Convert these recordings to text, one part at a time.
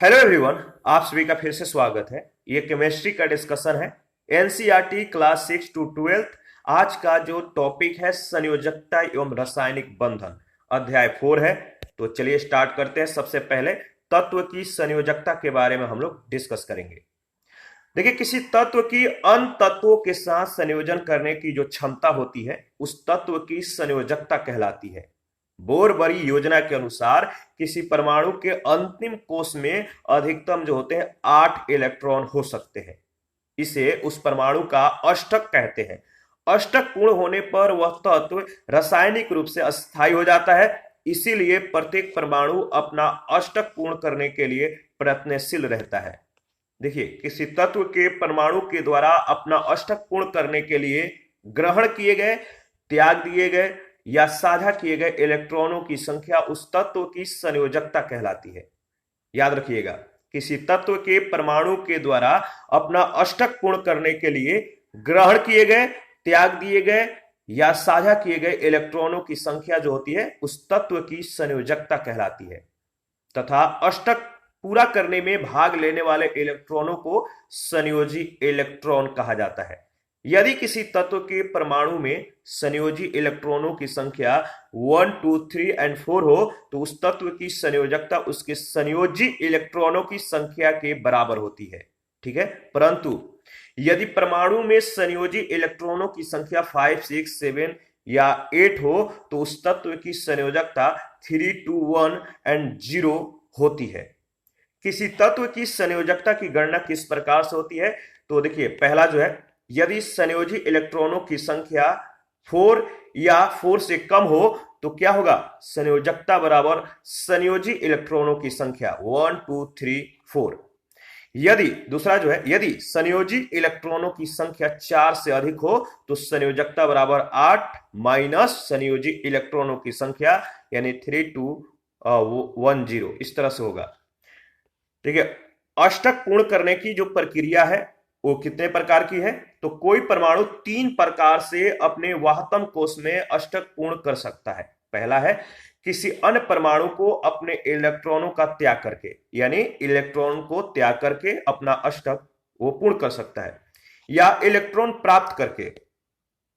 Hello everyone, आप सभी का फिर से स्वागत है। ये केमिस्ट्री का डिस्कशन है। NCERT class 6 to 12। आज का जो टॉपिक है संयोजकता एवं रासायनिक बंधन, अध्याय 4 है। तो चलिए स्टार्ट करते हैं। सबसे पहले तत्व की संयोजकता के बारे में हम लोग डिस्कस करेंगे। देखिए, किसी तत्व की अन्य तत्वों के साथ संयोजन करने की जो क्षमता होती है उस तत्व की संयोजकता कहलाती है। बोरबरी योजना के अनुसार किसी परमाणु के अंतिम कोश में अधिकतम जो होते हैं 8 इलेक्ट्रॉन हो सकते हैं। इसे उस परमाणु का अष्टक कहते हैं। अष्टक पूर्ण होने पर वह तत्व रासायनिक रूप से अस्थायी हो जाता है। इसीलिए प्रत्येक परमाणु अपना अष्टक पूर्ण करने के लिए प्रयत्नशील रहता है। देखिए, किसी तत्व के परमाणु के द्वारा अपना अष्टक पूर्ण करने के लिए ग्रहण किए गए, त्याग दिए गए या साझा किए गए इलेक्ट्रॉनों की संख्या उस तत्व की संयोजकता कहलाती है। याद रखिएगा, किसी तत्व के परमाणु के द्वारा अपना अष्टक पूर्ण करने के लिए ग्रहण किए गए, त्याग दिए गए या साझा किए गए इलेक्ट्रॉनों की संख्या जो होती है उस तत्व की संयोजकता कहलाती है। तथा अष्टक पूरा करने में भाग लेने वाले इलेक्ट्रॉनों को संयोजी इलेक्ट्रॉन कहा जाता है। यदि किसी तत्व के परमाणु में संयोजी इलेक्ट्रॉनों की संख्या 1, 2, 3 और 4 हो तो उस तत्व की संयोजकता उसके संयोजी इलेक्ट्रॉनों की संख्या के बराबर होती है। ठीक है, परंतु यदि परमाणु में संयोजी इलेक्ट्रॉनों की संख्या 5, 6, 7 या 8 हो तो उस तत्व की संयोजकता 3, 2, 1 और 0 होती है। किसी तत्व की संयोजकता की गणना किस प्रकार से होती है? तो देखिए, पहला जो है, यदि संयोजी इलेक्ट्रॉनों की संख्या 4 या 4 से कम हो तो क्या होगा? संयोजकता बराबर संयोजी इलेक्ट्रॉनों की संख्या 1, 2, 3, 4। यदि दूसरा जो है, यदि संयोजी इलेक्ट्रॉनों की संख्या 4 से अधिक हो तो संयोजकता बराबर 8 माइनस संयोजी इलेक्ट्रॉनों की संख्या यानी 3, 2, 1, 0। इस तरह से होगा। ठीक है, अष्टक पूर्ण करने की जो प्रक्रिया है वो कितने प्रकार की है? तो कोई परमाणु 3 प्रकार से अपने वाहतम कोश में अष्टक पूर्ण कर सकता है। पहला है, किसी अन्य परमाणु को अपने इलेक्ट्रॉनों का त्याग करके, यानी इलेक्ट्रॉन को त्याग करके अपना अष्टक वो पूर्ण कर सकता है, या इलेक्ट्रॉन प्राप्त करके।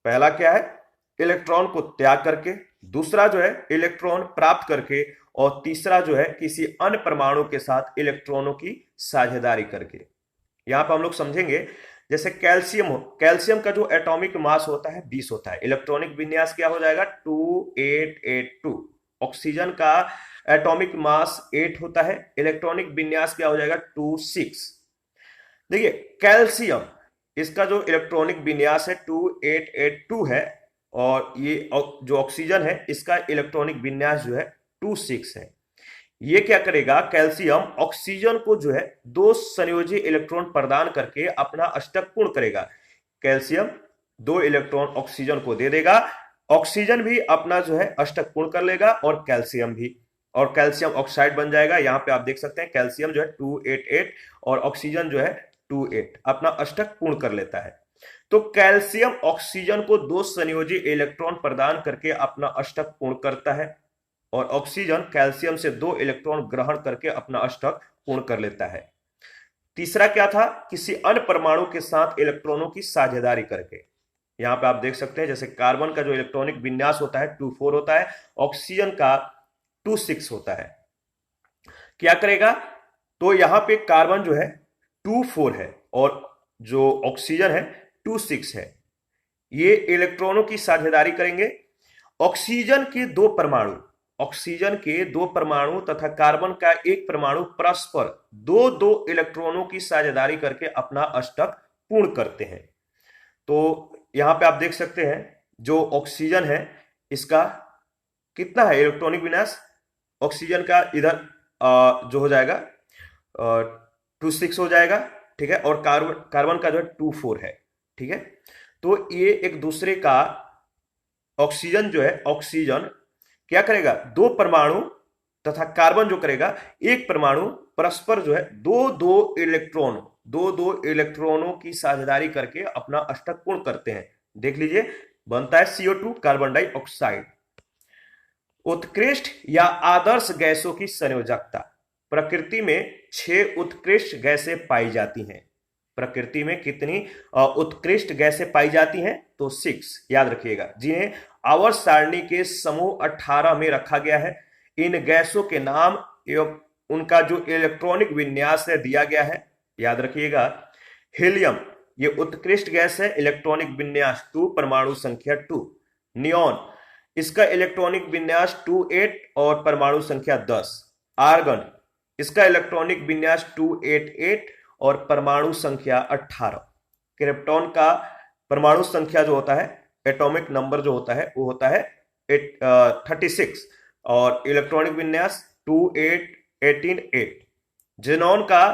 पहला क्या है? इलेक्ट्रॉन को त्याग करके। दूसरा जो है इलेक्ट्रॉन प्राप्त करके। और तीसरा जो है किसी अन्य परमाणु के साथ इलेक्ट्रॉनों की साझेदारी करके। यहां पर हम लोग समझेंगे, जैसे कैल्शियम हो, कैल्शियम का जो एटॉमिक मास होता है 20 होता है। इलेक्ट्रॉनिक विन्यास क्या हो जाएगा? 2882। ऑक्सीजन का एटॉमिक मास 8 होता है, इलेक्ट्रॉनिक विन्यास क्या हो जाएगा? 26। देखिए, कैल्शियम, इसका जो इलेक्ट्रॉनिक विन्यास है 2882 है। और ये जो ऑक्सीजन है इसका इलेक्ट्रॉनिक विन्यास जो है 26 है। ये क्या करेगा? कैल्शियम ऑक्सीजन को जो है 2 संयोजी इलेक्ट्रॉन प्रदान करके अपना अष्टक पूर्ण करेगा। कैल्शियम 2 इलेक्ट्रॉन ऑक्सीजन को दे देगा, ऑक्सीजन भी अपना जो है अष्टक पूर्ण कर लेगा और कैल्शियम भी, और कैल्शियम ऑक्साइड बन जाएगा। यहां पे आप देख सकते हैं कैल्शियम जो है 288 और ऑक्सीजन जो है 28 अपना अष्टक पूर्ण कर लेता है। तो कैल्शियम ऑक्सीजन को 2 संयोजी इलेक्ट्रॉन प्रदान करके अपना अष्टक पूर्ण करता है और ऑक्सीजन कैल्शियम से 2 इलेक्ट्रॉन ग्रहण करके अपना अष्टक पूर्ण कर लेता है। तीसरा क्या था? किसी अन्य परमाणु के साथ इलेक्ट्रॉनों की साझेदारी करके। यहां पे आप देख सकते हैं, जैसे कार्बन का जो इलेक्ट्रॉनिक विन्यास होता है 2, 4 होता है, ऑक्सीजन का 2, 6 होता है। क्या करेगा? तो यहां पे कार्बन जो है 2, 4 है और जो ऑक्सीजन है 2, 6 है। ये इलेक्ट्रॉनों की साझेदारी करेंगे। ऑक्सीजन के 2 परमाणु, ऑक्सीजन के 2 परमाणु तथा कार्बन का एक परमाणु परस्पर 2-2 इलेक्ट्रॉनों की साझेदारी करके अपना अष्टक पूर्ण करते हैं। तो यहां पे आप देख सकते हैं, जो ऑक्सीजन है इसका कितना है इलेक्ट्रॉनिक विन्यास? ऑक्सीजन का इधर जो हो जाएगा 2, 6 हो जाएगा। ठीक है, और कार्बन कार्बन का जो है 2, 4 है। ठीक है, तो ये एक दूसरे का, ऑक्सीजन जो है, ऑक्सीजन क्या करेगा? 2 परमाणु तथा कार्बन जो करेगा एक परमाणु परस्पर जो है 2-2 इलेक्ट्रॉनों की साझेदारी करके अपना अष्टक पूर्ण करते हैं। देख लीजिए, बनता है CO2 कार्बन डाइऑक्साइड। उत्कृष्ट या आदर्श गैसों की संयोजकता। प्रकृति में 6 उत्कृष्ट गैसें पाई जाती हैं। प्रकृति में कितनी उत्कृष्ट गैसें पाई जाती हैं? तो 6 याद रखिएगा, जिन्हें आवर्त सारणी के समूह 18 में रखा गया है। इन गैसों के नाम एवं उनका जो इलेक्ट्रॉनिक विन्यास है दिया गया है, याद रखिएगा। हीलियम ये उत्कृष्ट गैस है, इलेक्ट्रॉनिक विन्यास 2, परमाणु संख्या 2। नियॉन इसका इलेक्ट्रॉनिक विन्यास 28 और परमाणु संख्या 10। आर्गन इसका इलेक्ट्रॉनिक विन्यास 288 और परमाणु संख्या 18। क्रिप्टॉन का परमाणु संख्या जो होता है, एटॉमिक नंबर जो होता है, वो होता है 36 और इलेक्ट्रॉनिक विन्यास 28188। जेनॉन का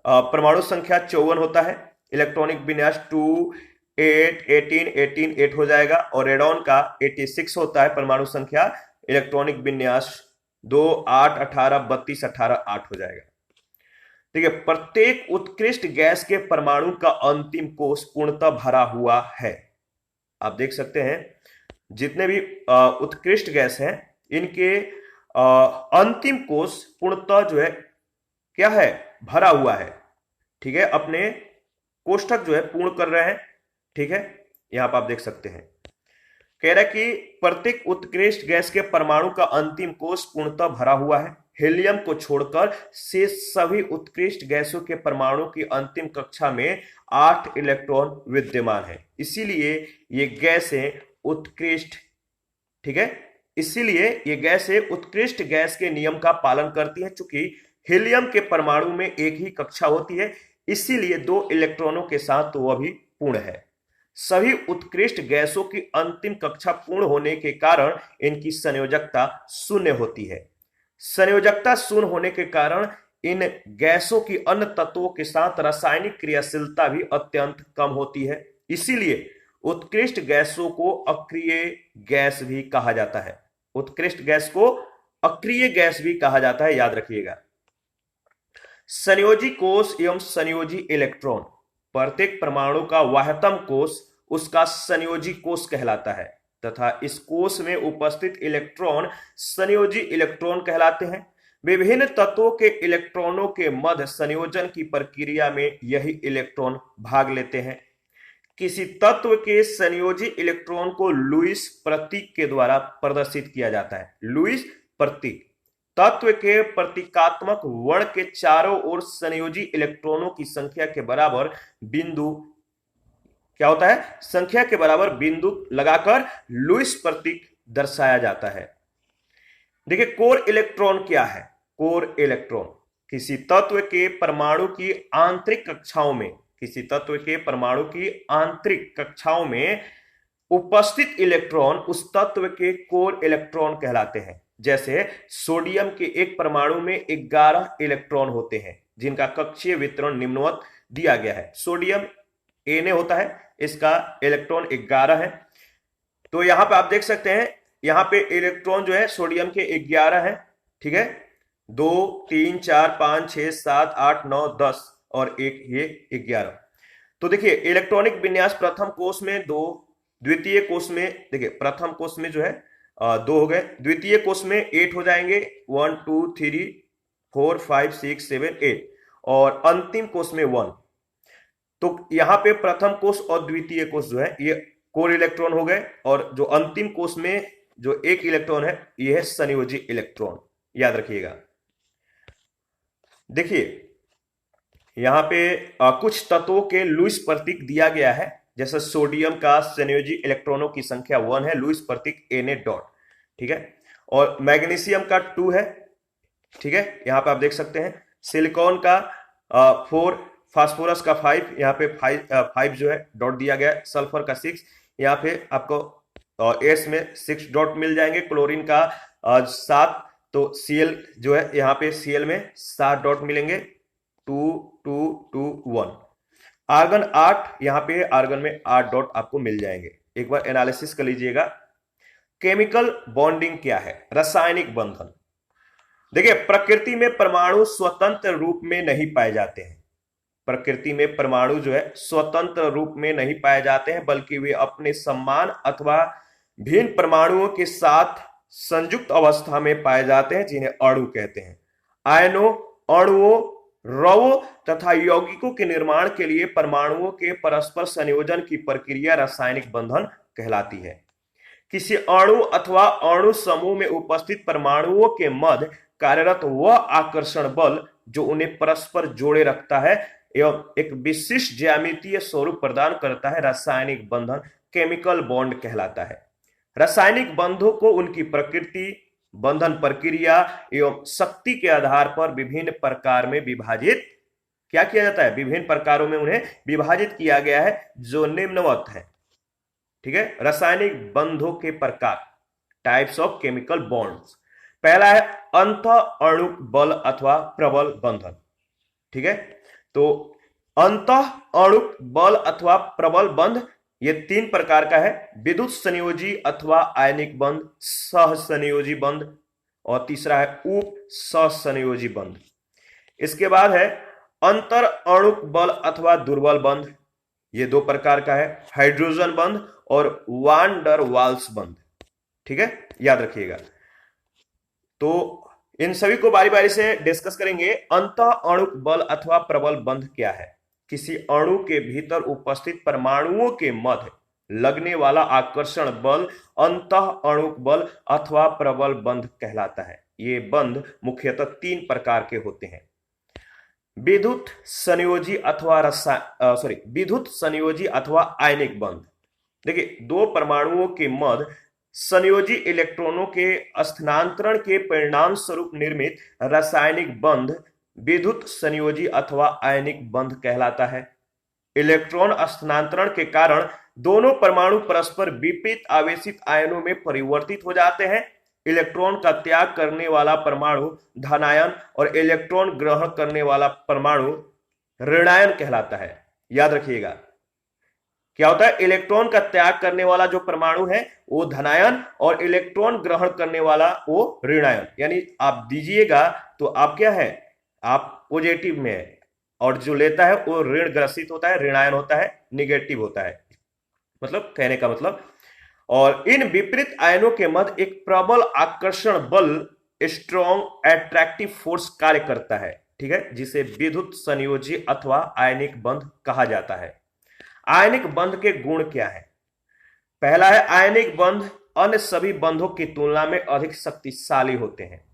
परमाणु संख्या 54 होता है, इलेक्ट्रॉनिक विन्यास 28188 हो जाएगा। और रेडॉन का 86 होता है परमाणु संख्या, इलेक्ट्रॉनिक विन्यास 2818 हो जाएगा। ठीक है, प्रत्येक उत्कृष्ट गैस के परमाणु का अंतिम कोश पूर्णतः भरा हुआ है। आप देख सकते हैं जितने भी उत्कृष्ट गैस हैं, इनके अंतिम कोश पूर्णतः जो है क्या है, भरा हुआ है। ठीक है, अपने कोष्ठक जो है पूर्ण कर रहे हैं। ठीक है, यहां पर आप देख सकते हैं, कह रहा है कि प्रत्येक उत्कृष्ट गैस के परमाणु का अंतिम कोश पूर्णतः भरा हुआ है। हीलियम को छोड़कर शेष सभी उत्कृष्ट गैसों के परमाणु की अंतिम कक्षा में 8 इलेक्ट्रॉन विद्यमान है, इसीलिए ये गैसें उत्कृष्ट, ठीक है, इसीलिए ये गैसें उत्कृष्ट गैस के नियम का पालन करती हैं। चूंकि हीलियम के परमाणु में एक ही कक्षा होती है, इसीलिए 2 इलेक्ट्रॉनों के साथ वह भी पूर्ण है। सभी उत्कृष्ट गैसों की अंतिम कक्षा पूर्ण होने के कारण इनकी संयोजकता शून्य होती है। संयोजकता शून्य होने के कारण इन गैसों की अन्य तत्वों के साथ रासायनिक क्रियाशीलता भी अत्यंत कम होती है, इसीलिए उत्कृष्ट गैसों को अक्रिय गैस भी कहा जाता है। उत्कृष्ट गैस को अक्रिय गैस भी कहा जाता है, याद रखिएगा। संयोजी कोश एवं संयोजी इलेक्ट्रॉन, प्रत्येक परमाणु का वाह्यतम कोश उसका संयोजी कोश कहलाता है तथा इस कोश में उपस्थित इलेक्ट्रॉन संयोजी इलेक्ट्रॉन कहलाते हैं। विभिन्न तत्वों के इलेक्ट्रॉनों के मध्य संयोजन की प्रक्रिया में यही इलेक्ट्रॉन भाग लेते हैं। किसी तत्व के संयोजी इलेक्ट्रॉन को लुईस प्रतीक के द्वारा प्रदर्शित किया जाता है। लुईस प्रतीक तत्व के प्रतीकात्मक वर्ण के चारों ओर संयोजी इलेक्ट्रॉनों की संख्या के बराबर बिंदु क्या होता है, संख्या के बराबर बिंदु लगाकर लुईस प्रतीक दर्शाया जाता है। देखिए, कोर इलेक्ट्रॉन क्या है? कोर इलेक्ट्रॉन किसी तत्व के परमाणु की आंतरिक कक्षाओं में, किसी तत्व के परमाणु की आंतरिक कक्षाओं में उपस्थित इलेक्ट्रॉन उस तत्व के कोर इलेक्ट्रॉन कहलाते हैं। जैसे सोडियम के एक परमाणु में 11 इलेक्ट्रॉन होते हैं जिनका कक्षीय वितरण निम्नवत दिया गया है। सोडियम Na होता है, इसका इलेक्ट्रॉन 11 है। तो यहां पे आप देख सकते हैं, यहां पे इलेक्ट्रॉन जो है सोडियम के 11 है। ठीक है, 2 3 4 5 6 7 8 9 10 और एक ये 11। तो देखिए, इलेक्ट्रॉनिक विन्यास प्रथम कोश में 2, द्वितीय कोश में, देखिए प्रथम कोश में जो है 2 हो गए, द्वितीय कोश में 8 हो जाएंगे, 1 2 3 4 5 6 7 8 और अंतिम कोश में 1। तो यहां पे प्रथम कोश और द्वितीय कोश जो है ये कोर इलेक्ट्रॉन हो गए और जो अंतिम कोश में जो एक इलेक्ट्रॉन है ये है संयोजी इलेक्ट्रॉन, याद रखिएगा। देखिए, यहां पे कुछ तत्वों के लुईस प्रतीक दिया गया है। जैसे सोडियम का संयोजी इलेक्ट्रॉनों की संख्या 1 है, लुईस प्रतीक Na डॉट। ठीक है, और मैग्नीशियम का 2 है। ठीक है, यहां पे आप देख सकते हैं। सिलिकॉन का 4, फास्फोरस का 5, यहाँ पे 5 जो है डॉट दिया गया है। सल्फर का 6, यहाँ पे आपको एस में 6 डॉट मिल जाएंगे। क्लोरीन का 7, तो Cl जो है यहाँ पे Cl में 7 डॉट मिलेंगे, 2 2 2 1। आर्गन 8, यहाँ पे आर्गन में 8 डॉट आपको मिल जाएंगे। एक बार एनालिसिस कर लीजिएगा। केमिकल बॉन्डिंग क्या है? रासायनिक बंधन। देखिए, प्रकृति में परमाणु स्वतंत्र रूप में नहीं पाए जाते हैं। प्रकृति में परमाणु जो है स्वतंत्र रूप में नहीं पाए जाते हैं, बल्कि वे अपने समान अथवा भिन्न परमाणुओं के साथ संयुक्त अवस्था में पाए जाते हैं, जिन्हें अणु कहते हैं। आयनों, अणुओं रवों तथा यौगिकों के निर्माण के लिए परमाणुओं के परस्पर संयोजन की प्रक्रिया रासायनिक बंधन कहलाती है। किसी अणु अथवा अणु समूह में उपस्थित परमाणुओं के मध्य कार्यरत वह आकर्षण बल जो उन्हें परस्पर जोड़े रखता है एवं एक विशिष्ट ज्यामितीय स्वरूप प्रदान करता है, रासायनिक बंधन केमिकल बॉन्ड कहलाता है। रासायनिक बंधों को उनकी प्रकृति, बंधन प्रक्रिया एवं शक्ति के आधार पर विभिन्न प्रकार में विभाजित क्या किया जाता है, विभिन्न प्रकारों में उन्हें विभाजित किया गया है, जो निम्नवत है। ठीक है, रासायनिक बंधों के प्रकार, टाइप्स ऑफ केमिकल बॉन्ड्स। पहला है अंत अणुक बल अथवा प्रबल बंधन। ठीक है, तो अंत अणुक बल अथवा प्रबल बंध ये 3 प्रकार का है। विद्युत संयोजी अथवा आयनिक बंध, सहसंयोजी बंध, और तीसरा है उप सहसंयोजी बंध। इसके बाद है अंतर अणुक बल अथवा दुर्बल बंध, ये 2 प्रकार का है, हाइड्रोजन बंध और वान डर वाल्स बंध। ठीक है, याद रखिएगा। तो इन सभी को बारी बारी से डिस्कस करेंगे। अंत अणुक बल अथवा प्रबल बंध क्या है? किसी अणु के भीतर उपस्थित परमाणुओं के मध्य लगने वाला आकर्षण बल अंत अणुक बल अथवा प्रबल बंध कहलाता है। ये बंध मुख्यतः 3 प्रकार के होते हैं। विद्युत संयोजी अथवा विद्युत संयोजी अथवा आयनिक बंध। देखिए, 2 परमाणुओं के मध्य संयोजी इलेक्ट्रॉनों के स्थानांतरण के परिणाम स्वरूप निर्मित रासायनिक बंध विद्युत संयोजी अथवा आयनिक बंध कहलाता है। इलेक्ट्रॉन स्थानांतरण के कारण दोनों परमाणु परस्पर विपरीत आवेशित आयनों में परिवर्तित हो जाते हैं। इलेक्ट्रॉन का त्याग करने वाला परमाणु धनायन और इलेक्ट्रॉन ग्रहण करने वाला परमाणु ऋणायन कहलाता है। याद रखिएगा, क्या होता है? इलेक्ट्रॉन का त्याग करने वाला जो परमाणु है वो धनायन और इलेक्ट्रॉन ग्रहण करने वाला वो ऋणायन। यानी आप दीजिएगा तो आप क्या है, आप पॉजिटिव में है, और जो लेता है वो ऋण ग्रसित होता है, ऋणायन होता है, निगेटिव होता है, मतलब कहने का मतलब। और इन विपरीत आयनों के मध्य एक प्रबल आकर्षण बल, स्ट्रॉन्ग एट्रैक्टिव फोर्स कार्य करता है। ठीक है, जिसे विद्युत संयोजी अथवा आयनिक बंध कहा जाता है। आयनिक बंध के गुण क्या है? पहला है आयनिक बंध अन्य सभी बंधों की तुलना में अधिक शक्तिशाली होते हैं।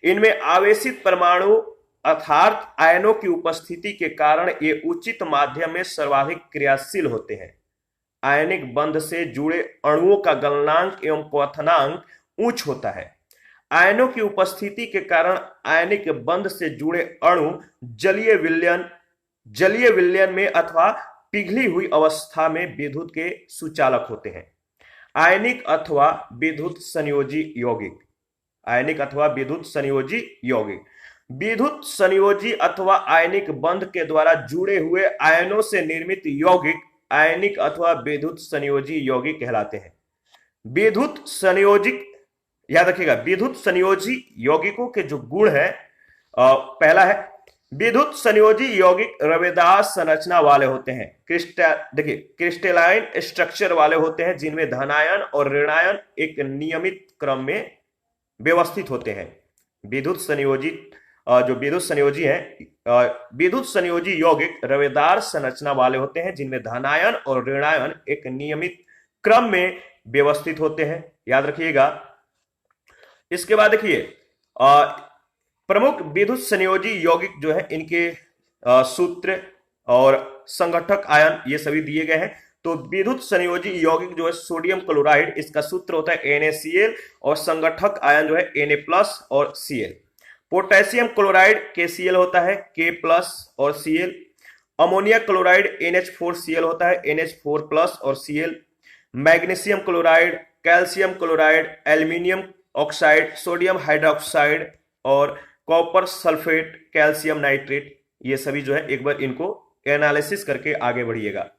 इनमें आवेशित परमाणु अर्थात आयनों की उपस्थिति के कारण ये उचित माध्यम में सर्वाधिक क्रियाशील होते हैं। आयनिक बंध से जुड़े अणुओं का गलनांक एवं क्वथनांक उच्च होता है। आयनों की उपस्थिति के कारण आयनिक बंध से जुड़े अणु जलीय विलयन में अथवा पिघली हुई अवस्था में विद्युत के सुचालक होते हैं। आयनिक अथवा विद्युत संयोजी यौगिक। आयनिक अथवा विद्युत संयोजी यौगिक विद्युत संयोजी अथवा आयनिक बंध के द्वारा जुड़े हुए आयनों से निर्मित यौगिक आयनिक अथवा विद्युत संयोजी यौगिक कहलाते हैं। विद्युत संयोजिक, याद रखिएगा, विद्युत संयोजी यौगिकों के जो गुण है, पहला है विद्युत संयोजी यौगिक रवेदार संरचना वाले होते हैं। देखिए, क्रिस्टलाइन स्ट्रक्चर वाले होते हैं, जिनमें धनायन और ऋणायन एक नियमित क्रम में व्यवस्थित होते हैं। विद्युत संयोजी विद्युत संयोजी यौगिक रवेदार संरचना वाले होते हैं, जिनमें धनायन और ऋणायन एक नियमित क्रम में व्यवस्थित होते हैं। याद रखिएगा। इसके बाद देखिए, प्रमुख विद्युत संयोजी यौगिक जो है, इनके सूत्र और संगठक आयन ये सभी दिए गए हैं। तो विद्युत संयोजी यौगिक जो है सोडियम क्लोराइड, इसका सूत्र होता है NaCl और संगठक आयन जो है Na+ और Cl। पोटेशियम क्लोराइड KCl होता है, K+ और Cl। अमोनिया क्लोराइड NH4Cl होता है, NH4+ और Cl। Magnesium chloride, calcium chloride, aluminium oxide, sodium hydroxide और कॉपर सल्फेट, कैल्शियम नाइट्रेट, ये सभी जो है एक बार इनको एनालिसिस करके आगे बढ़िएगा।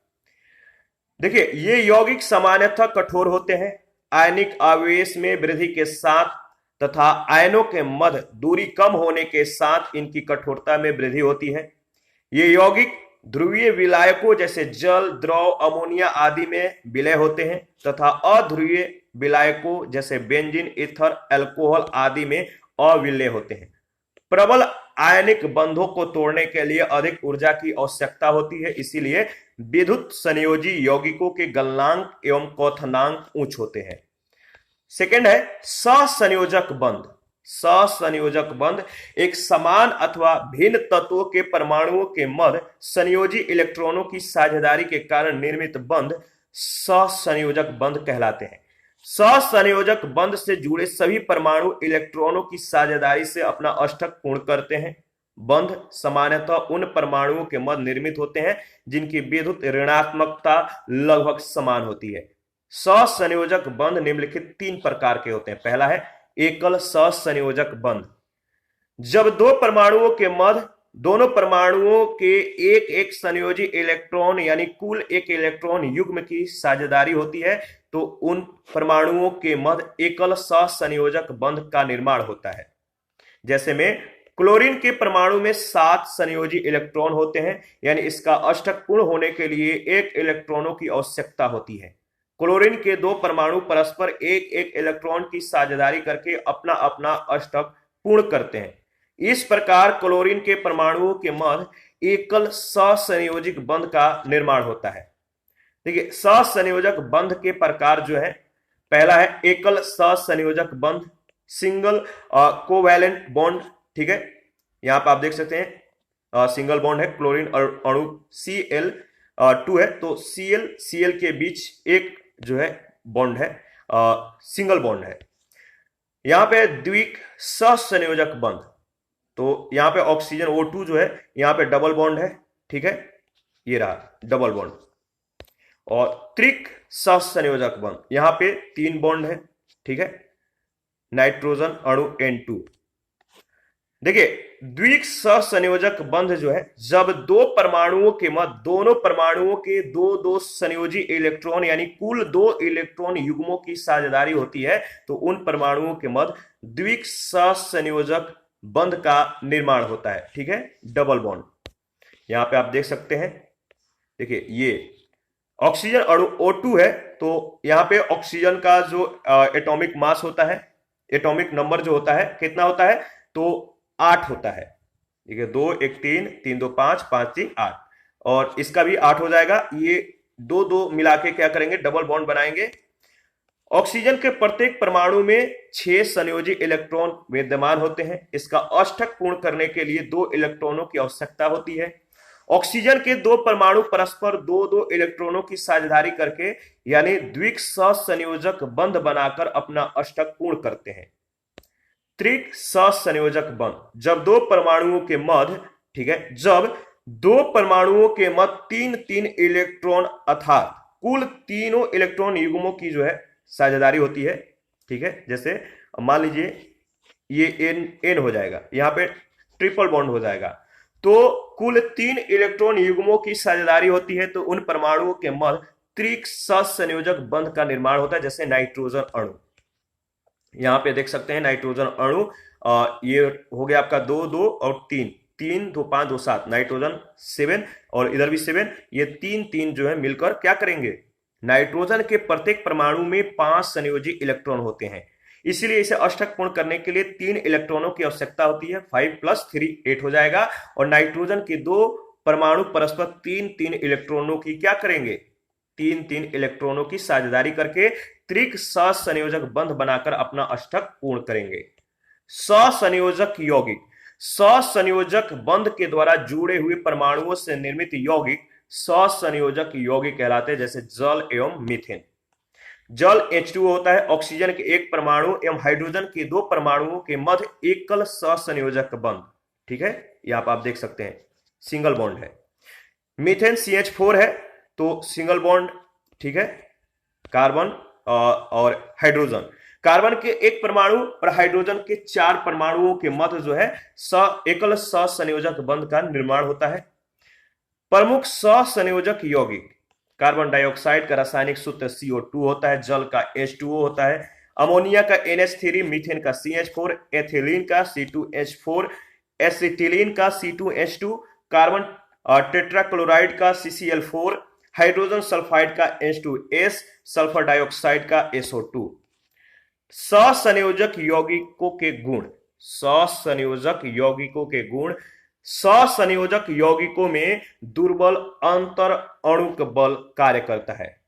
देखिए, ये यौगिक सामान्यतः कठोर होते हैं। आयनिक आवेश में वृद्धि के साथ तथा आयनों के मध्य दूरी कम होने के साथ इनकी कठोरता में वृद्धि होती है। ये यौगिक ध्रुवीय विलायकों जैसे जल, द्रव, अमोनिया आदि में विलय होते हैं तथा अध्रुवीय विलायकों जैसे बेंजीन, ईथर, अल्कोहल आदि में अविलय होते हैं। प्रबल आयनिक बंधों को तोड़ने के लिए अधिक ऊर्जा की आवश्यकता होती है, इसीलिए विद्युत संयोजी यौगिकों के गलनांक एवं क्वथनांक उच्च होते हैं। सेकंड है सहसंयोजक बंध। सहसंयोजक बंध एक समान अथवा भिन्न तत्वों के परमाणुओं के मध्य संयोजी इलेक्ट्रॉनों की साझेदारी के कारण निर्मित बंध सहसंयोजक बंध कहलाते हैं। सहसंयोजक बंध से जुड़े सभी परमाणु इलेक्ट्रॉनों की साझेदारी से अपना अष्टक पूर्ण करते हैं। बंध सामान्यतः उन परमाणुओं के मध्य निर्मित होते हैं जिनकी विद्युत ऋणात्मकता लगभग समान होती है। सहसंयोजक बंध निम्नलिखित 3 प्रकार के होते हैं। पहला है एकल सहसंयोजक बंध। जब दो परमाणुओं के मध्य दोनों परमाणुओं के एक एक संयोजी इलेक्ट्रॉन यानी कुल एक इलेक्ट्रॉन युग्म की साझेदारी होती है तो उन परमाणुओं के मध्य एकल सहसंयोजक बंध का निर्माण होता है। जैसे में क्लोरीन के परमाणु में 7 संयोजी इलेक्ट्रॉन होते हैं, यानी इसका अष्टक पूर्ण होने के लिए 1 इलेक्ट्रॉनों की आवश्यकता होती है। क्लोरीन के 2 परमाणु परस्पर एक एक इलेक्ट्रॉन की साझेदारी करके अपना अपना अष्टक पूर्ण करते हैं। इस प्रकार क्लोरीन के परमाणुओं के मध्य एकल सहसंयोजक बंध का निर्माण होता है। देखिए सहसंयोजक बंध के प्रकार जो है, पहला है एकल सहसंयोजक बंध, सिंगल कोवैलेंट बॉन्ड। ठीक है, यहां पर आप देख सकते हैं सिंगल बॉन्ड है, क्लोरीन अणु Cl2 है तो Cl के बीच एक जो है बॉन्ड है, सिंगल बॉन्ड है। यहां पे द्विक सहसंयोजक बंध, तो यहां पे ऑक्सीजन O2 जो है यहां पे डबल बॉन्ड है। ठीक है, ये रहा डबल बॉन्ड। और त्रिक सहसंयोजक बंध, यहां पे 3 बॉन्ड है। ठीक है, नाइट्रोजन अणु N2। देखिए द्विक सहसंयोजक बंध जो है, जब दो परमाणुओं के मध्य दोनों परमाणुओं के दो दो संयोजी इलेक्ट्रॉन यानी कुल 2 इलेक्ट्रॉन युग्मों की साझेदारी होती है तो उन परमाणुओं के मध्य द्विक सहसंयोजक बंध का निर्माण होता है। ठीक है, डबल बॉन्ड यहां पे आप देख सकते हैं। देखिए ये ऑक्सीजन अणु O2 है तो यहां पे ऑक्सीजन का जो एटॉमिक मास होता है, एटॉमिक नंबर जो होता है कितना होता है, तो 8 होता है। ठीक है, 2 1 3 3 2 5 5 3 8 और इसका भी 8 हो जाएगा। ये 2 2 मिला के क्या करेंगे, डबल बॉन्ड बनाएंगे। ऑक्सीजन के प्रत्येक परमाणु में 6 संयोजी इलेक्ट्रॉन विद्यमान होते हैं। इसका अष्टक पूर्ण करने के लिए 2 इलेक्ट्रॉनों की आवश्यकता होती है। ऑक्सीजन के 2 परमाणु परस्पर 2 2 इलेक्ट्रॉनों की साझेदारी करके यानी द्विक सहसंयोजक बंध बनाकर अपना अष्टक पूर्ण करते हैं। त्रिक सहसंयोजक बंध, जब 2 परमाणुओं के मध्य, ठीक है, जब 2 परमाणुओं के मध्य 3 3 इलेक्ट्रॉन अर्थात कुल तीनों इलेक्ट्रॉन युग्मों की जो है साझेदारी होती है। ठीक है, जैसे मान लीजिए ये N हो जाएगा, यहां पे ट्रिपल बॉन्ड हो जाएगा तो कुल 3 इलेक्ट्रॉन युग्मों की साझेदारी होती है तो उन परमाणुओं के मध्य त्रिक सहसंयोजक बंध का निर्माण होता है। जैसे नाइट्रोजन अणु, यहां पे देख सकते हैं नाइट्रोजन अणु, ये हो गया आपका 2 2 और 3 3 2 5 2 7, नाइट्रोजन 7 और इधर भी 7, ये 3 3 जो है मिलकर क्या करेंगे, नाइट्रोजन के प्रत्येक परमाणु में 5 संयोजी इलेक्ट्रॉन होते हैं। इसीलिए इसे अष्टक पूर्ण करने के लिए 3 इलेक्ट्रॉनों की आवश्यकता होती है। 5 + 3 8 हो जाएगा और नाइट्रोजन के 2 परमाणु परस्पर 3 3 इलेक्ट्रॉनों की क्या करेंगे, 3 3 इलेक्ट्रॉनों की साझेदारी करके त्रिक सहसंयोजक बंध बनाकर अपना अष्टक पूर्ण करेंगे। सहसंयोजक यौगिक, सहसंयोजक बंध के द्वारा जुड़े हुए परमाणुओं से निर्मित यौगिक सहसंयोजक यौगिक कहलाते हैं। जैसे जल एवं मीथेन। जल H2O होता है, ऑक्सीजन के 1 परमाणु एवं हाइड्रोजन के 2 परमाणुओं के मध्य एकल सहसंयोजक बंध। ठीक है, यहां पर आप देख सकते हैं सिंगल बॉन्ड है। मीथेन CH4 है तो सिंगल बॉन्ड। ठीक है, कार्बन और हाइड्रोजन, कार्बन के 1 परमाणु और हाइड्रोजन के 4 परमाणुओं के मध्य जो है एकल सहसंयोजक बंध का निर्माण होता है। प्रमुख सहसंयोजक यौगिक, कार्बन डाइऑक्साइड का रासायनिक सूत्र CO2 होता है, जल का H2O होता है, अमोनिया का NH3, मीथेन का CH4, एथिलीन का C2H4, एसिटिलीन का C2H2, कार्बन टेट्राक्लोराइड का CCl4, हाइड्रोजन सल्फाइड का H2S, सल्फर डाइऑक्साइड का SO2। सहसंयोजक यौगिकों के गुण, असंयोजक यौगिकों के गुण। असंयोजक यौगिकों में दुर्बल अंतर अणुक बल कार्य करता है।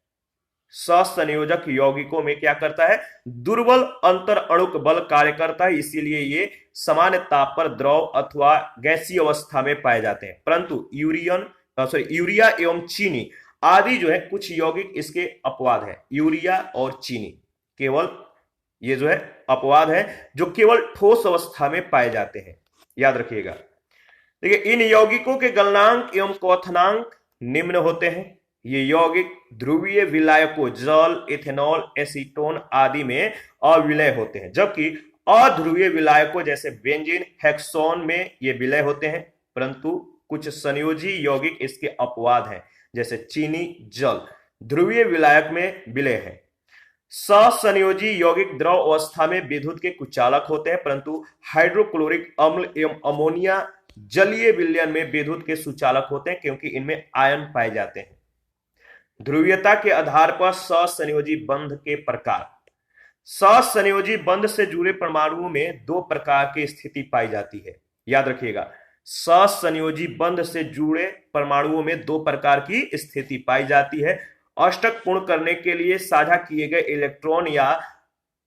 असंयोजक यौगिकों में क्या करता है? दुर्बल अंतर अणुक बल कार्य करता है, इसीलिए ये सामान्य ताप पर द्रव अथवा गैसीय अवस्था में पाए जाते हैं। परंतु यूरिया एवं चीनी आदि जो है कुछ यौगिक इसके अपवाद है। यूरिया और चीनी केवल ये जो है अपवाद है, जो केवल ठोस अवस्था में पाए जाते हैं, याद रखिएगा। देखिए, इन यौगिकों के गलनांक एवं क्वथनांक निम्न होते हैं। ये यौगिक ध्रुवीय विलायकों जल, इथेनॉल, एसीटोन आदि में अविलय होते हैं, जबकि अध्रुवीय विलायकों जैसे बेंजीन, हेक्सोन में ये विलय होते हैं। परंतु कुछ संयोजी यौगिक इसके अपवाद हैं, जैसे चीनी, जल ध्रुवीय विलायक में विलय है। ससंयोजी यौगिक द्रव अवस्था में विद्युत के कुचालक होते हैं, परंतु हाइड्रोक्लोरिक अम्ल एवं अमोनिया जलीय विलयन में विद्युत के सुचालक होते हैं, क्योंकि इनमें आयन पाए जाते हैं। ध्रुवीयता के आधार पर ससंयोजी बंध के प्रकार। ससंयोजी बंध से जुड़े परमाणुओं में दो प्रकार की स्थिति पाई जाती है, याद रखिएगा। ससंयोजी बंध से जुड़े परमाणुओं में दो प्रकार की स्थिति पाई जाती है। अष्टक पूर्ण करने के लिए साझा किए गए इलेक्ट्रॉन या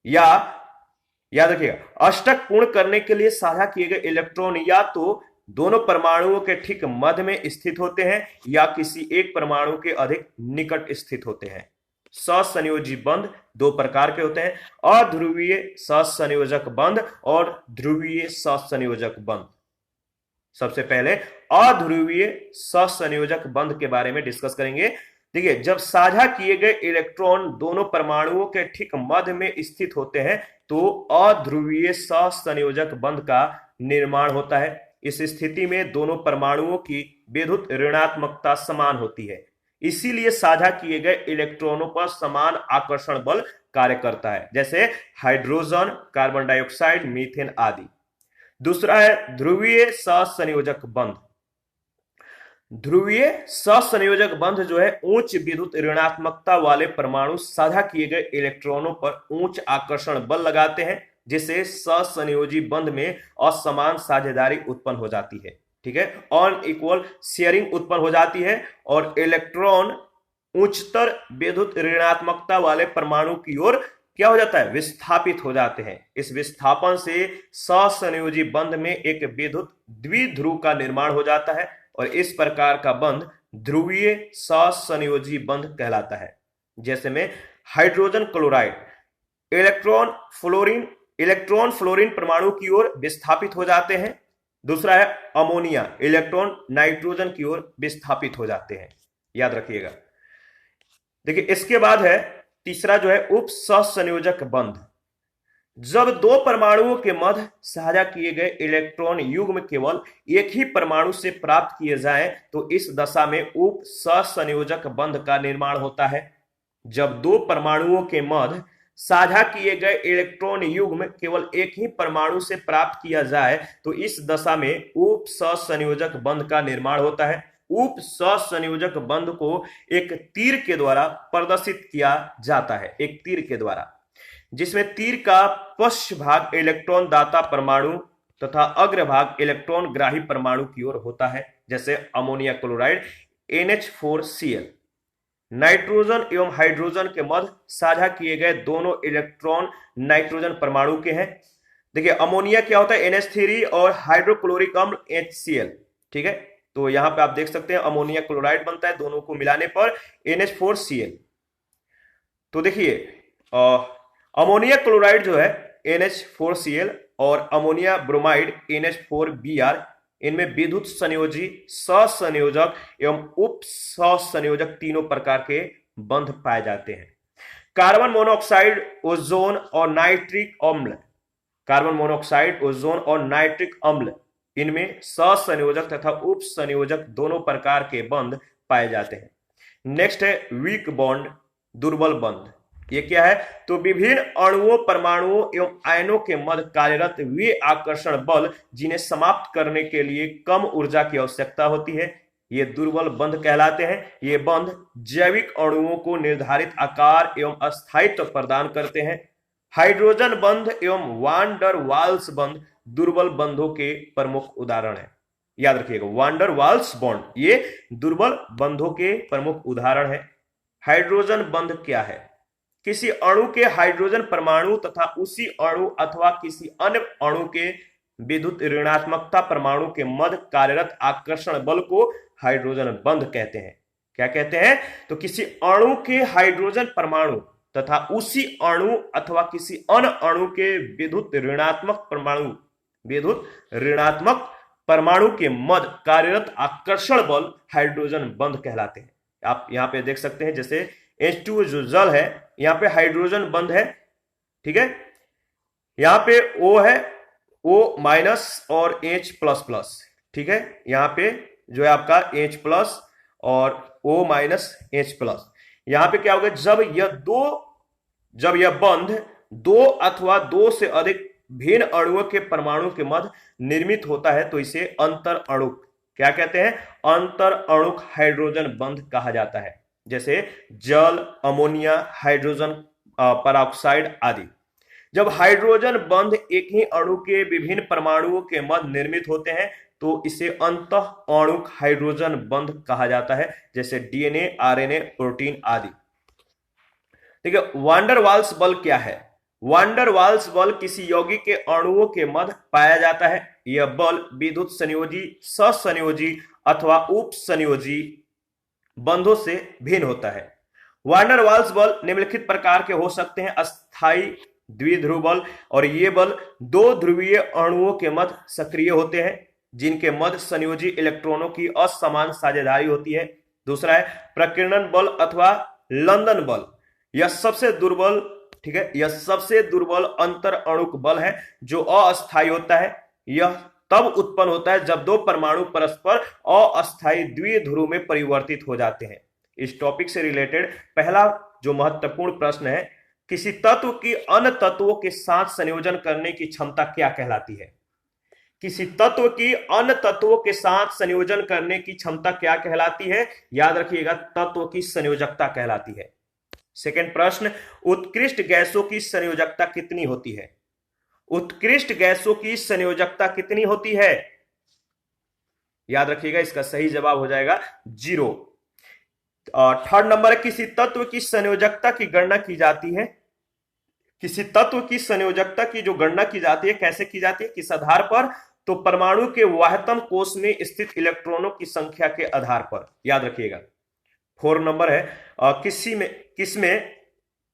याद रखिएगा, अष्टक पूर्ण करने के लिए साझा किए गए इलेक्ट्रॉन या तो दोनों परमाणुओं के ठीक मध्य में स्थित होते हैं या किसी एक परमाणु के अधिक निकट स्थित होते हैं। ससंयोजी बंध दो प्रकार के होते हैं, अध्रुवीय सहसंयोजक बंध और ध्रुवीय सहसंयोजक बंध। सबसे पहले अध्रुवीय सहसंयोजक बंध के बारे में डिस्कस करेंगे। देखिए, जब साझा किए गए इलेक्ट्रॉन दोनों परमाणुओं के ठीक मध्य में स्थित होते हैं तो अध्रुवीय सहसंयोजक बंध का निर्माण होता है। इस स्थिति में दोनों परमाणुओं की विद्युत ऋणात्मकता समान होती है, इसीलिए साझा किए गए इलेक्ट्रॉनों पर समान आकर्षण बल कार्य करता है, जैसे हाइड्रोजन, कार्बन डाइऑक्साइड, मीथेन आदि। दूसरा है ध्रुवीय सहसंयोजक बंध। ध्रुवीय सहसंयोजक बंध जो है उच्च विद्युत ऋणात्मकता वाले परमाणु साझा किए गए इलेक्ट्रॉनों पर उच्च आकर्षण बल लगाते हैं, जिससे सहसंयोजी बंध में असमान साझेदारी उत्पन्न हो जाती है। ठीक है, अनइक्वल शेयरिंग उत्पन्न हो जाती है और इलेक्ट्रॉन उच्चतर विद्युत ऋणात्मकता वाले परमाणु की ओर क्या हो जाता है? विस्थापित हो जाते हैं। इस विस्थापन से सहसंयोजी बंध में एक विद्युत द्विध्रुव का निर्माण हो जाता है और इस प्रकार का बंध ध्रुवीय सहसंयोजी बंध कहलाता है। जैसे में हाइड्रोजन क्लोराइड इलेक्ट्रॉन फ्लोरीन परमाणु की ओर विस्थापित हो जाते हैं। दूसरा है अमोनिया, इलेक्ट्रॉन नाइट्रोजन की ओर विस्थापित हो जाते हैं, याद रखिएगा। देखिए, इसके बाद है तीसरा जो है उप सहसंयोजक बंध। जब दो परमाणुओं के मध्य साझा किए गए इलेक्ट्रॉन युग्म केवल एक ही परमाणु से प्राप्त किए जाएं तो इस दशा में उप सहसंयोजक बंध का निर्माण होता है। जब दो परमाणुओं के मध्य साझा किए गए इलेक्ट्रॉन युग्म केवल एक ही परमाणु से प्राप्त किया जाए तो इस दशा में उप सहसंयोजक बंध का निर्माण होता है। उप सहसंयोजक बंध को एक तीर के द्वारा प्रदर्शित किया जाता है, एक तीर के द्वारा, जिसमें तीर का पश्च भाग इलेक्ट्रॉन दाता परमाणु तथा अग्र भाग इलेक्ट्रॉन ग्राही परमाणु की ओर होता है, जैसे अमोनिया क्लोराइड NH4Cl। नाइट्रोजन एवं हाइड्रोजन के मध्य साझा किए गए दोनों इलेक्ट्रॉन नाइट्रोजन परमाणु के हैं। देखिए, अमोनिया क्या होता है? NH3 और हाइड्रोक्लोरिक अम्ल HCl। ठीक है, तो यहां पे आप देख सकते हैं अमोनिया क्लोराइड बनता है, दोनों को मिलाने पर NH4Cl। तो देखिए, अमोनिया क्लोराइड जो है NH4Cl और अमोनिया ब्रोमाइड NH4Br, इनमें विद्युत संयोजी, सहसंयोजक एवं उप सहसंयोजक तीनों प्रकार के बंध पाए जाते हैं। कार्बन मोनोऑक्साइड, ओजोन और नाइट्रिक अम्ल, कार्बन मोनोऑक्साइड, ओजोन और नाइट्रिक अम्ल, इनमें सहसंयोजक तथा उप संयोजक दोनों प्रकार के बंध पाए जाते हैं। नेक्स्ट है वीक बॉन्ड, दुर्बल बंध। ये क्या है? तो विभिन्न अणुओं, परमाणुओं एवं आयनों के मध्य कार्यरत वे आकर्षण बल जिन्हें समाप्त करने के लिए कम ऊर्जा की आवश्यकता होती है, ये दुर्बल बंध कहलाते हैं। ये बंध जैविक अणुओं को निर्धारित आकार एवं अस्थायित्व प्रदान करते हैं। हाइड्रोजन बंध एवं वान डर वाल्स बंध दुर्बल बंधों के प्रमुख उदाहरण है। याद रखिएगा, वान डर वाल्स बॉन्ड ये दुर्बल बंधों के प्रमुख उदाहरण है। हाइड्रोजन बंध क्या है? किसी अणु के हाइड्रोजन परमाणु तथा उसी अणु अथवा किसी अन्य अणु के विद्युत ऋणात्मकता परमाणु के मध्य कार्यरत आकर्षण बल को हाइड्रोजन बंध कहते हैं। क्या कहते हैं? तो किसी अणु के हाइड्रोजन परमाणु तथा उसी अणु अथवा किसी अन्य अणु के विद्युत ऋणात्मक परमाणु के मध्य कार्यरत आकर्षण बल हाइड्रोजन बंध कहलाते हैं। आप यहां पे देख सकते हैं, जैसे H2 जो जल है, यहां पे हाइड्रोजन बंध है, ठीक है। यहां पे O है, O माइनस और H प्लस प्लस, ठीक है। यहां पे जो है आपका H प्लस और O माइनस H प्लस। यहां पे क्या होगा, जब यह बंध दो अथवा दो से अधिक भिन्न अणुओं के परमाणु के मध्य निर्मित होता है तो इसे अंतर अणुक, क्या कहते हैं? अंतर अणुक हाइड्रोजन बंध कहा जाता है। जैसे जल, अमोनिया, हाइड्रोजन परऑक्साइड आदि। जब हाइड्रोजन बंध एक ही अणु के विभिन्न परमाणुओं के मध्य निर्मित होते हैं तो इसे अंतः अणुक हाइड्रोजन बंध कहा जाता है, जैसे डीएनए, आरएनए, प्रोटीन आदि। ठीक है। वान डर वाल्स बल क्या है? वान डर वाल्स बल किसी यौगिक के अणुओं के मध्य पाया जाता है। यह बल विद्युत संयोजी, ससंयोजी अथवा उप संयोजी बंधों से भिन्न होता है। वान डर वाल्स बल निम्नलिखित प्रकार के हो सकते हैं: अस्थायी द्विध्रुव बल, और ये बल दो ध्रुवीय अणुओं के मध्य सक्रिय होते हैं जिनके मध्य संयोजी इलेक्ट्रॉनों की असमान साझेदारी होती है। दूसरा है प्रकीर्णन बल अथवा लंदन बल। यह सबसे दुर्बल, ठीक है, यह सबसे दुर्बल अंतर अणुक बल है जो अस्थायी होता है। यह तब उत्पन्न होता है जब दो परमाणु परस्पर अस्थायी द्विध्रुव में परिवर्तित हो जाते हैं। इस टॉपिक से रिलेटेड पहला जो महत्वपूर्ण प्रश्न है, किसी तत्व की अन्य तत्वों के साथ संयोजन करने की क्षमता क्या कहलाती है? किसी तत्व की अन्य तत्वों के साथ संयोजन करने की क्षमता क्या कहलाती है? याद रखिएगा, तत्व की संयोजकता कहलाती है। सेकंड प्रश्न, उत्कृष्ट गैसों की संयोजकता कितनी होती है? उत्कृष्ट गैसों की संयोजकता कितनी होती है? याद रखिएगा, इसका सही जवाब हो जाएगा 0। थर्ड नंबर है, किसी तत्व की संयोजकता की गणना की जाती है। किसी तत्व की संयोजकता की जो गणना की जाती है, कैसे की जाती है, किस आधार पर? तो परमाणु के वाह्यतम कोश में स्थित इलेक्ट्रॉनों की संख्या के आधार पर। याद रखिएगा। 4 नंबर है,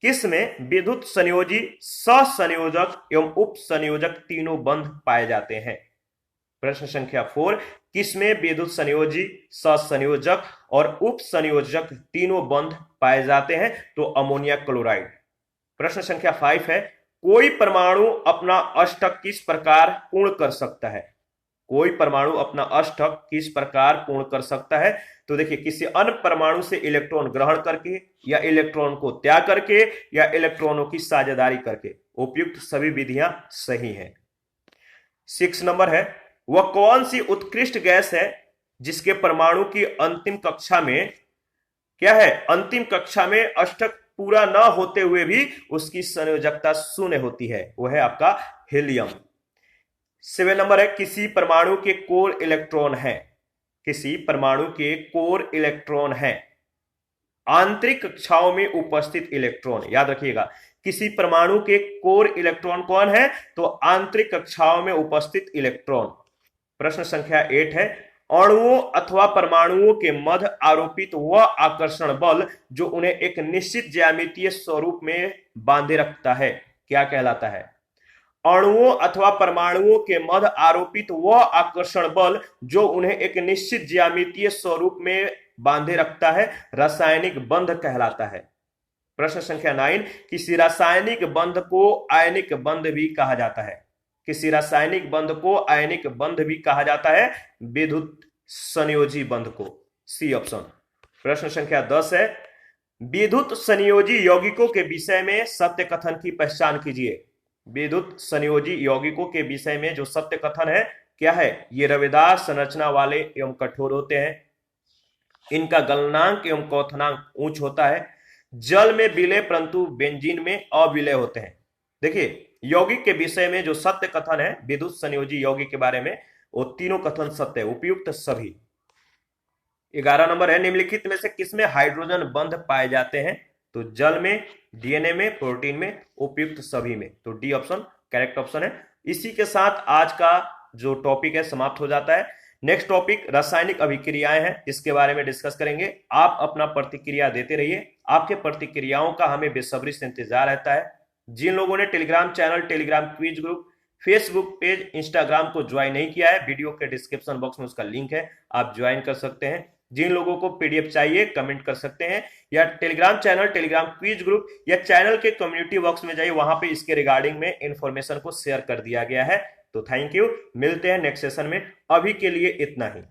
किसमें विद्युत संयोजी, सहसंयोजक एवं उप संयोजक तीनों बंध पाए जाते हैं? प्रश्न संख्या 4, किसमें विद्युत संयोजी, सहसंयोजक और उप संयोजक तीनों बंध पाए जाते हैं? तो अमोनिया क्लोराइड। प्रश्न संख्या 5 है, कोई परमाणु अपना अष्टक किस प्रकार पूर्ण कर सकता है? कोई परमाणु अपना अष्टक किस प्रकार पूर्ण कर सकता है? तो देखिए, किसी अन्य परमाणु से इलेक्ट्रॉन ग्रहण करके, या इलेक्ट्रॉन को त्याग करके, या इलेक्ट्रॉनों की साझेदारी करके। उपयुक्त सभी विधियां सही हैं। 6 नंबर है, वह कौन सी उत्कृष्ट गैस है जिसके परमाणु की अंतिम कक्षा में क्या है? अंतिम कक्षा में अष्टक पूरा न होते हुए भी उसकी संयोजकता शून्य होती है। वह है आपका हीलियम। 7 नंबर है, किसी परमाणु के कोर इलेक्ट्रॉन है। किसी परमाणु के कोर इलेक्ट्रॉन है आंतरिक कक्षाओं में उपस्थित इलेक्ट्रॉन। याद रखिएगा, किसी परमाणु के कोर इलेक्ट्रॉन कौन है? तो आंतरिक कक्षाओं में उपस्थित इलेक्ट्रॉन। प्रश्न संख्या 8 है, अणुओं अथवा परमाणुओं के मध्य आरोपित वह आकर्षण बल जो उन्हें एक निश्चित ज्यामितीय स्वरूप में बांधे रखता है, क्या कहलाता है? अणुओं अथवा परमाणुओं के मध्य आरोपित वह आकर्षण बल जो उन्हें एक निश्चित ज्यामितीय स्वरूप में बांधे रखता है, रासायनिक बंध कहलाता है। प्रश्न संख्या 9, किसी रासायनिक बंध को आयनिक बंध भी कहा जाता है। किसी रासायनिक बंध को आयनिक बंध भी कहा जाता है, विद्युत संयोजी बंध को। C option. प्रश्न संख्या 10 है, विद्युत संयोजी यौगिकों के विषय में सत्य कथन की पहचान कीजिए। विद्युत संयोजी यौगिकों के विषय में जो सत्य कथन है क्या है? ये रवेदार संरचना वाले एवं कठोर होते हैं। इनका गलनांक एवं क्वथनांक उच्च होता है। जल में विलय परंतु बेंजीन में अविलय होते हैं। देखिए, यौगिक के विषय में जो सत्य कथन है विद्युत संयोजी यौगिक के बारे में, वो तीनों कथन सत्य है, उपयुक्त सभी। 11 नंबर है, निम्नलिखित में से किसमें हाइड्रोजन बंध पाए जाते हैं? तो जल में, डीएनए में, प्रोटीन में, उपयुक्त सभी में। तो डी ऑप्शन करेक्ट ऑप्शन है। इसी के साथ आज का जो टॉपिक है समाप्त हो जाता है। नेक्स्ट टॉपिक रासायनिक अभिक्रियाएं हैं, इसके बारे में डिस्कस करेंगे। आप अपना प्रतिक्रिया देते रहिए, आपके प्रतिक्रियाओं का हमें बेसब्री से इंतजार रहता है। जिन लोगों ने Telegram channel, Telegram quiz group, Facebook page, Instagram को ज्वाइन नहीं किया है, वीडियो के डिस्क्रिप्शन बॉक्स में उसका लिंक है, आप ज्वाइन कर सकते हैं। जिन लोगों को पीडीएफ चाहिए कमेंट कर सकते हैं, या Telegram channel, Telegram quiz group या चैनल के कम्युनिटी बॉक्स में जाइए, वहां पे इसके रिगार्डिंग में इंफॉर्मेशन को शेयर कर दिया गया है। तो थैंक यू, मिलते हैं नेक्स्ट सेशन में, अभी के लिए इतना ही।